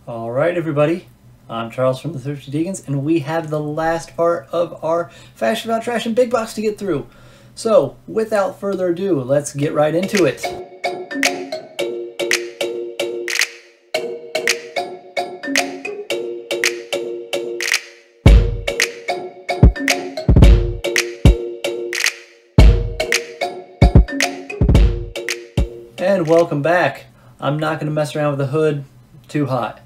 All right, everybody. I'm Charles from the Thrifty Deacons, and we have the last part of our Fashion With Out Trashin big box to get through. So, without further ado, let's get right into it. And welcome back. I'm not going to mess around with the hood. Too hot.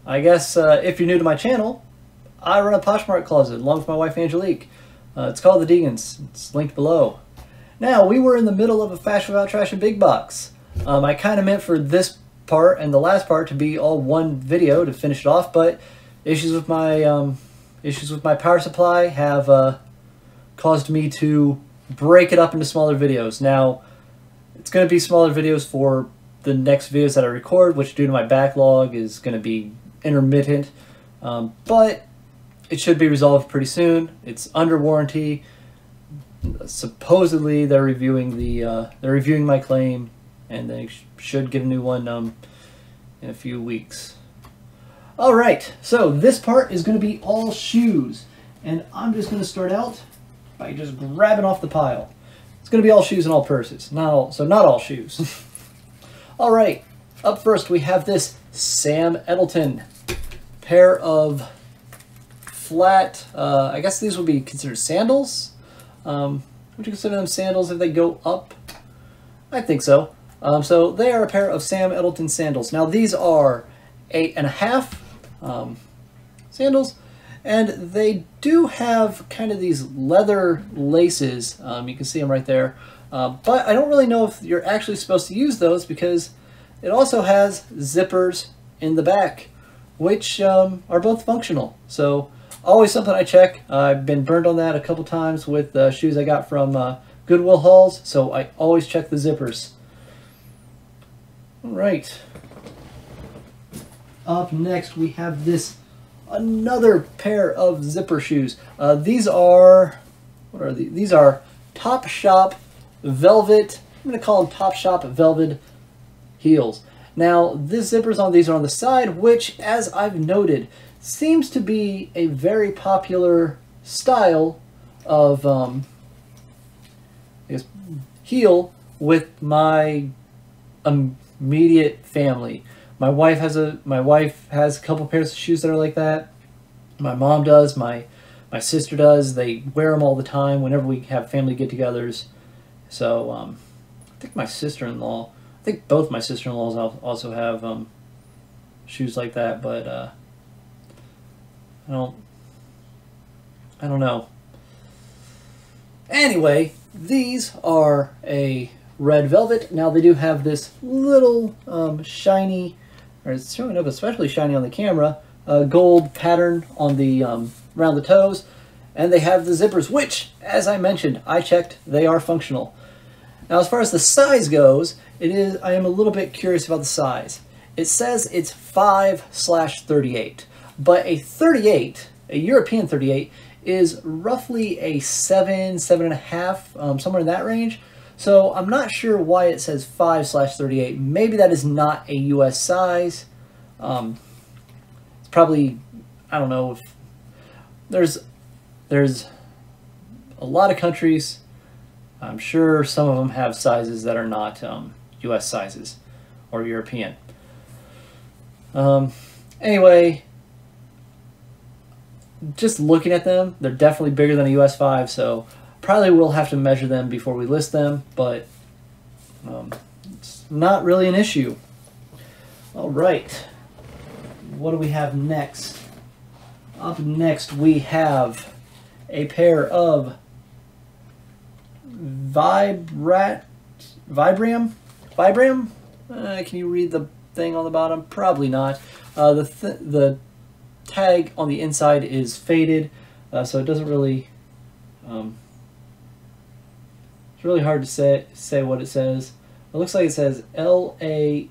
I guess if you're new to my channel, I run a Poshmark closet along with my wife Angelique. It's called the Deacons. It's linked below. Now, we were in the middle of a Fashion With Out Trashin big box. I kind of meant for this part and the last part to be all one video to finish it off, but issues with my power supply have caused me to break it up into smaller videos. Now, it's going to be smaller videos for the next videos that I record, which due to my backlog is going to be intermittent, but it should be resolved pretty soon. It's under warranty. Supposedly they're reviewing my claim, and they should get a new one in a few weeks. All right, so this part is going to be all shoes, and I'm just going to start out by just grabbing off the pile. It's going to be all shoes and all purses, not all shoes. All right, up first we have this Sam Edelton pair of flat, I guess these would be considered sandals. Would you consider them sandals if they go up? I think so. So they are a pair of Sam Edelton sandals. Now these are 8.5 sandals, and they do have kind of these leather laces. You can see them right there. But I don't really know if you're actually supposed to use those because it also has zippers in the back, which are both functional. So always something I check. I've been burned on that a couple times with shoes I got from Goodwill hauls, so I always check the zippers. All right. Up next we have another pair of zipper shoes. These are, what are these? These are Topshop velvet. I'm going to call them Topshop velvet heels. Now, this zippers on these are on the side, which, as I've noted, seems to be a very popular style of I guess, heel with my immediate family. My wife has a couple pairs of shoes that are like that. My mom does. My sister does. They wear them all the time whenever we have family get-togethers. So I think both my sister-in-laws also have shoes like that, but I don't know. Anyway, these are a red velvet. Now they do have this little shiny, or it's showing up especially shiny on the camera, gold pattern on the around the toes, and they have the zippers, which, as I mentioned, I checked, they are functional. Now, as far as the size goes, I am a little bit curious about the size. It says it's 5/38, but a 38, a European 38, is roughly a 7.5, somewhere in that range. So I'm not sure why it says 5/38. Maybe that is not a U.S. size. It's probably, I don't know, if there's a lot of countries. I'm sure some of them have sizes that are not U.S. sizes or European. Anyway, just looking at them, they're definitely bigger than a US 5, so probably we'll have to measure them before we list them, but it's not really an issue. All right, what do we have next? Up next we have a pair of Vibram? Can you read the thing on the bottom? Probably not. The tag on the inside is faded, so it doesn't really. It's really hard to say what it says. It looks like it says Lanvin,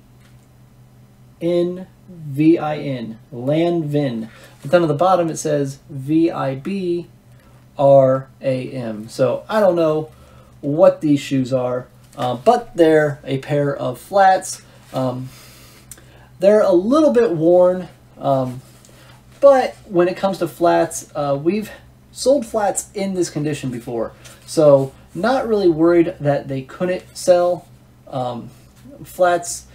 Lanvin, but then on the bottom it says VIBRAM. So I don't know what these shoes are, but they're a pair of flats. they're a little bit worn, but when it comes to flats, we've sold flats in this condition before, so not really worried that they couldn't sell. Flats,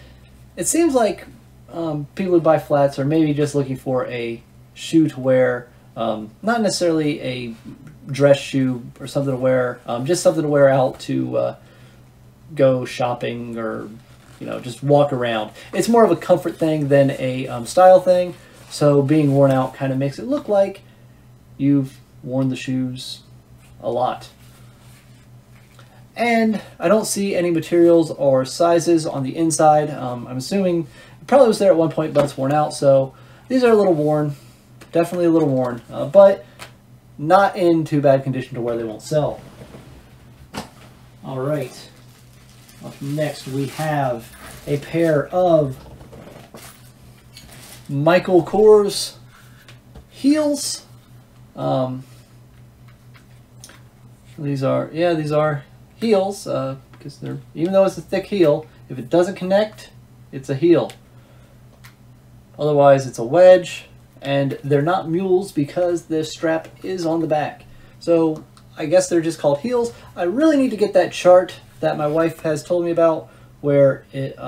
it seems like people who buy flats are maybe just looking for a shoe to wear, not necessarily a dress shoe or something to wear, just something to wear out to go shopping or just walk around. It's more of a comfort thing than a style thing, so being worn out kind of makes it look like you've worn the shoes a lot. And I don't see any materials or sizes on the inside. I'm assuming it probably was there at one point, but it's worn out. So these are a little worn, definitely a little worn, but not in too bad condition to where they won't sell. All right. Up next, we have a pair of Michael Kors heels. These are heels, because they're, even though it's a thick heel, if it doesn't connect, it's a heel. Otherwise, it's a wedge, and they're not mules because the strap is on the back. So I guess they're just called heels. I really need to get that chart that my wife has told me about, where it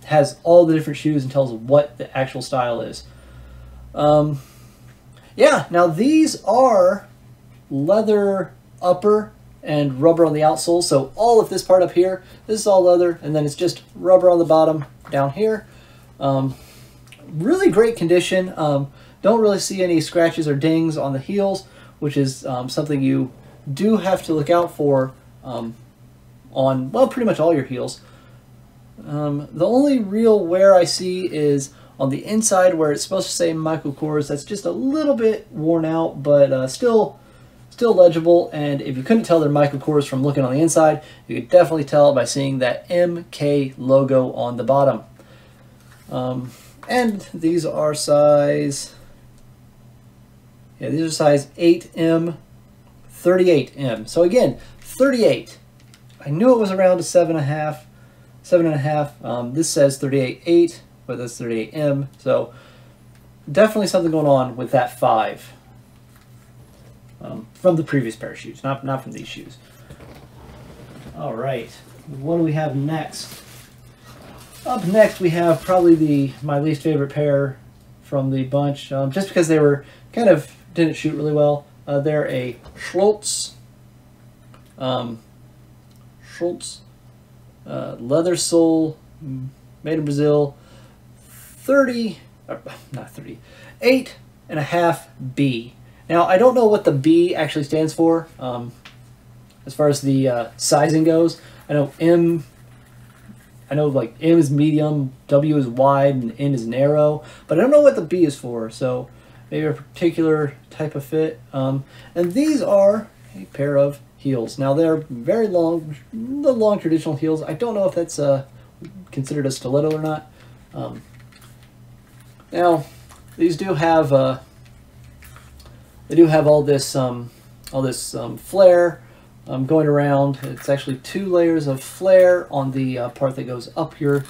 has all the different shoes and tells what the actual style is. Yeah, now these are leather upper and rubber on the outsole. So all of this part up here, this is all leather, and then it's just rubber on the bottom down here. Really great condition. Don't really see any scratches or dings on the heels, which is something you do have to look out for on, well, pretty much all your heels. The only real wear I see is on the inside where it's supposed to say Michael Kors. That's just a little bit worn out, but still legible. And if you couldn't tell they're Michael Kors from looking on the inside, you could definitely tell by seeing that MK logo on the bottom. And these are size, these are size 8M, 38M. So again, 38. I knew it was around a 7.5. This says 38.8, but that's 38M. So definitely something going on with that 5. From the previous pair of shoes, not from these shoes. All right, what do we have next? Up next, we have probably my least favorite pair from the bunch, just because they were didn't shoot really well. They're a Schultz leather sole, made in Brazil, 8.5B. Now, I don't know what the B actually stands for as far as the sizing goes. I know M is medium, W is wide, and N is narrow, but I don't know what the B is for, so maybe a particular type of fit. And these are a pair of heels. Now, they're very long, the long traditional heels. I don't know if that's considered a stiletto or not. Now, these do have all this flare going around. It's actually 2 layers of flare on the part that goes up your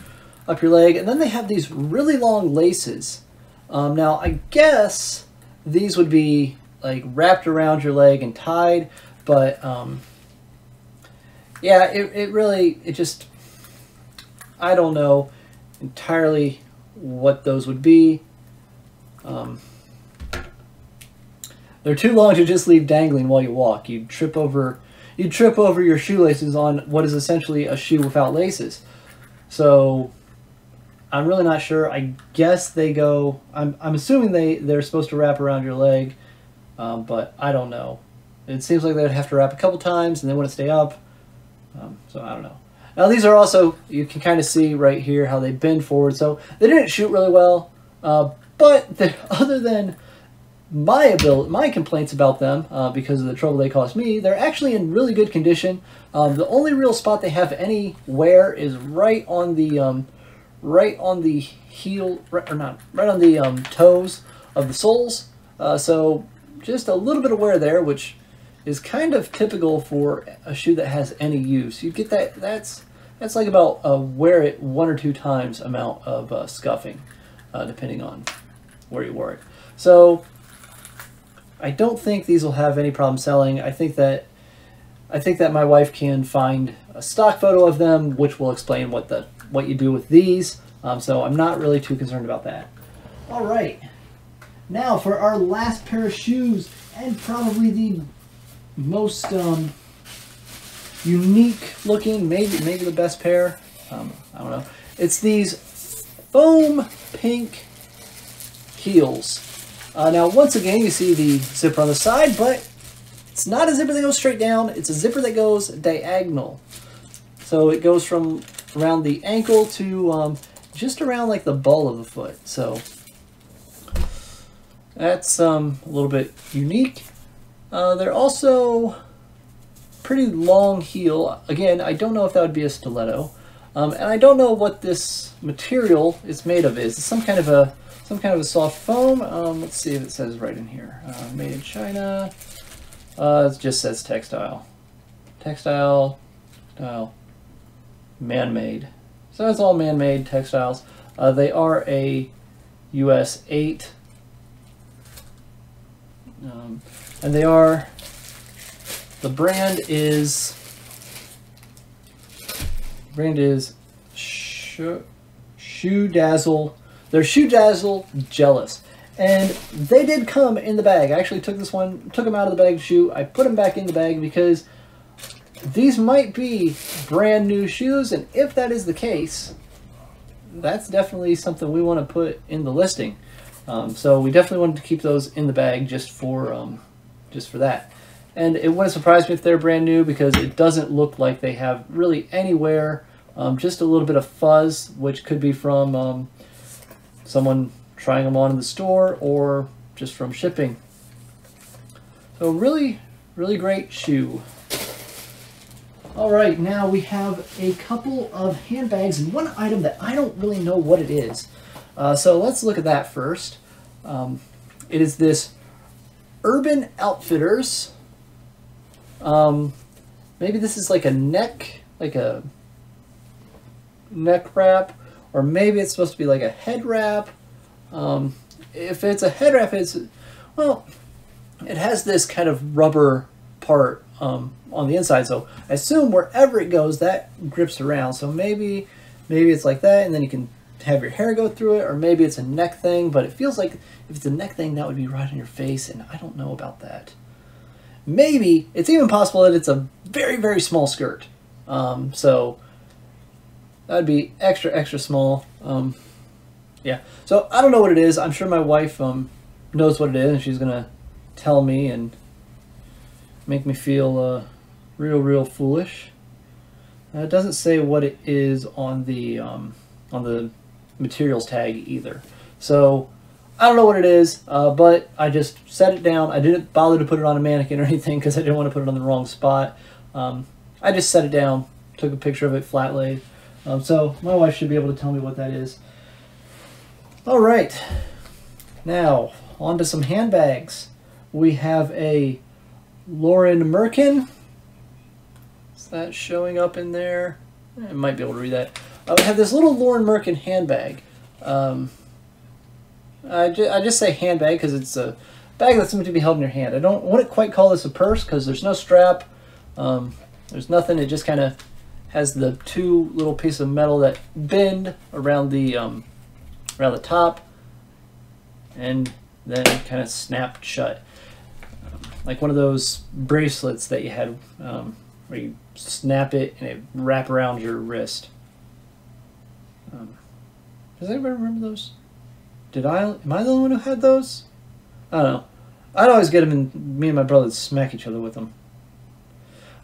leg, and then they have these really long laces. Now, I guess these would be like wrapped around your leg and tied, but yeah, it just, I don't know entirely what those would be. They're too long to just leave dangling while you walk. You'd trip over your shoelaces on what is essentially a shoe without laces. So I'm really not sure. I guess they go, I'm assuming they're supposed to wrap around your leg, but I don't know. It seems like they'd have to wrap a couple times and they wouldn't stay up. So I don't know. Now these are also, you can kind of see right here how they bend forward. So they didn't shoot really well, but other than my complaints about them, because of the trouble they cost me, they're actually in really good condition. The only real spot they have any wear is right on the heel, right on the toes of the soles. So just a little bit of wear there, which is kind of typical for a shoe that has any use. You get that, that's like about wear it 1 or 2 times amount of scuffing. depending on where you wore it. So I don't think these will have any problem selling. I think that my wife can find a stock photo of them, which will explain what you do with these. So I'm not really too concerned about that. All right, now for our last pair of shoes, and probably the most unique looking, maybe the best pair. I don't know. It's these foam pink heels. Now once again, you see the zipper on the side, but it's not a zipper that goes straight down. It's a zipper that goes diagonal. So it goes from around the ankle to just around like the ball of the foot. So that's a little bit unique. They're also pretty long heel. Again, I don't know if that would be a stiletto. And I don't know what this material is made of. Is some kind of a soft foam? Let's see if it says right in here. Made in China. It just says textile. Textile, man-made. So it's all man-made textiles. They are a US 8. And they are, the brand is Shoe Dazzle. They're Shoe Dazzle Jealous. And they did come in the bag. I actually took them out of the bag shoe. I put them back in the bag because these might be brand new shoes. And if that is the case, that's definitely something we want to put in the listing. So we definitely wanted to keep those in the bag just for that. And it wouldn't surprise me if they're brand new because it doesn't look like they have really any wear. Just a little bit of fuzz, which could be from someone trying them on in the store or just from shipping. So really, really great shoe. All right, now we have a couple of handbags and one item that I don't really know what it is. So let's look at that first. It is this Urban Outfitters. Maybe this is like a neck wrap, or maybe it's supposed to be like a head wrap. If it's a head wrap, it has this kind of rubber part on the inside. So I assume wherever it goes, that grips around. So maybe it's like that, and then you can have your hair go through it, or maybe it's a neck thing. But it feels like if it's a neck thing, that would be right on your face, and I don't know about that. Maybe it's even possible that it's a very, very small skirt. So that'd be extra small. Yeah, so I don't know what it is. I'm sure my wife knows what it is, and she's gonna tell me and make me feel real foolish. It doesn't say what it is on the materials tag either. So I don't know what it is, but I just set it down. I didn't bother to put it on a mannequin or anything because I didn't want to put it on the wrong spot. I just set it down, took a picture of it flat laid. So my wife should be able to tell me what that is. All right, now on to some handbags. We have a Lauren Merkin. Is that showing up in there? I might be able to read that. We have this little Lauren Merkin handbag. I just say handbag because it's a bag that's meant to be held in your hand. I wouldn't quite call this a purse because there's no strap. There's nothing. It just kind of has the two little pieces of metal that bend around the top and then kind of snap shut. Like one of those bracelets that you had where you snap it and it wrap around your wrist. Does anybody remember those? Am I the only one who had those? I don't know. I'd always get them and me and my brother would smack each other with them.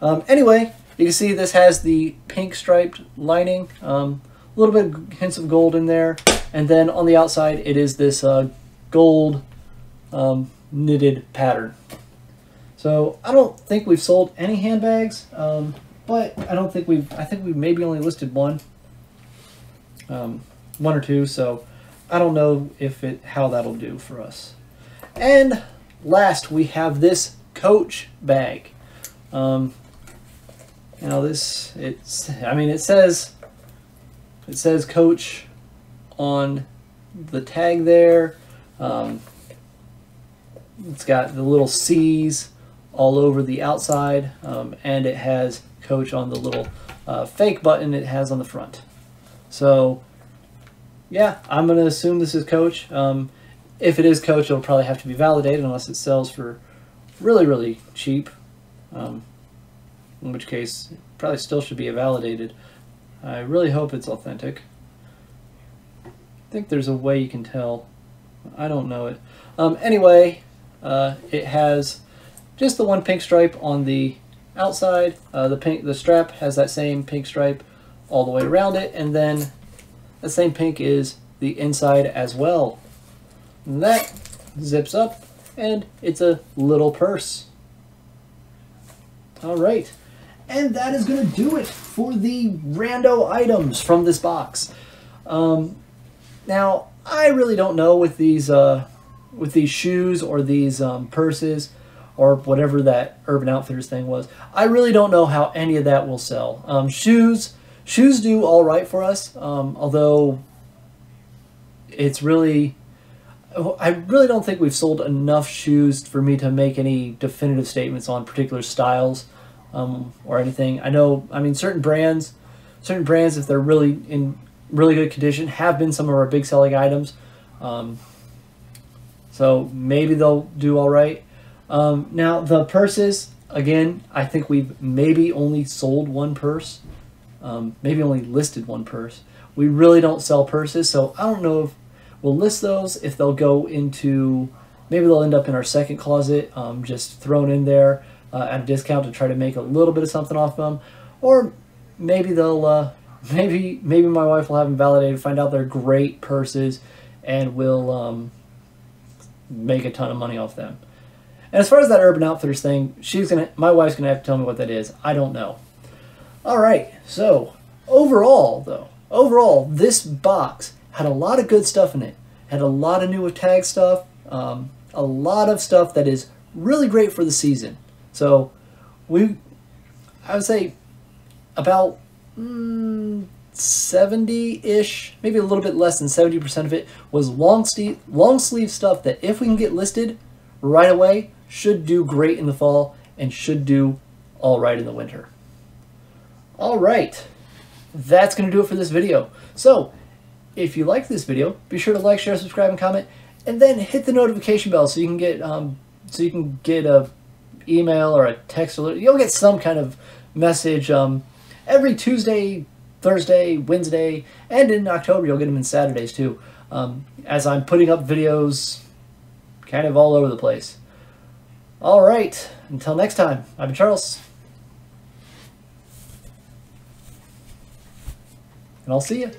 Anyway, you can see this has the pink striped lining. A little bit of hints of gold in there. And then on the outside, it is this gold knitted pattern. So I don't think we've sold any handbags, but I think we've maybe only listed one or two. So I don't know how that'll do for us. And last, we have this Coach bag. You know, it says Coach on the tag there. It's got the little C's all over the outside, and it has Coach on the little fake button it has on the front. So yeah, I'm going to assume this is Coach. If it is Coach, it'll probably have to be validated unless it sells for really, really cheap, in which case it probably still should be validated. I really hope it's authentic. I think there's a way you can tell. I don't know it. Anyway, it has just the one pink stripe on the outside. The strap has that same pink stripe all the way around it, and then the same pink is the inside as well. And that zips up, and it's a little purse. All right, and that is going to do it for the rando items from this box. Now, I really don't know with these shoes or these purses or whatever that Urban Outfitters thing was. I really don't know how any of that will sell. Shoes do all right for us, although it's really, I really don't think we've sold enough shoes for me to make any definitive statements on particular styles or anything. I mean, certain brands, if they're really in really good condition, have been some of our big selling items. So maybe they'll do all right. Now the purses, again, I think we've maybe only sold one purse, maybe only listed one purse. We really don't sell purses, so I don't know if we'll list those, if they'll go into, maybe they'll end up in our second closet, just thrown in there at a discount to try to make a little bit of something off them, or maybe they'll, maybe my wife will have them validated, find out they're great purses, and we'll make a ton of money off them. And as far as that Urban Outfitters thing, my wife's gonna have to tell me what that is. I don't know. All right, so overall, this box had a lot of good stuff in it. Had a lot of new tag stuff, a lot of stuff that is really great for the season. So I would say about 70-ish, maybe a little bit less than 70% of it was long sleeve stuff that if we can get listed right away, should do great in the fall and should do all right in the winter. All right, that's going to do it for this video. So if you like this video, be sure to like, share, subscribe, and comment, and then hit the notification bell so you can get a email or a text alert. You'll get some kind of message every Tuesday, Thursday, Wednesday, and in October you'll get them in Saturdays too, as I'm putting up videos kind of all over the place. All right, until next time, I've been Charles, and I'll see you.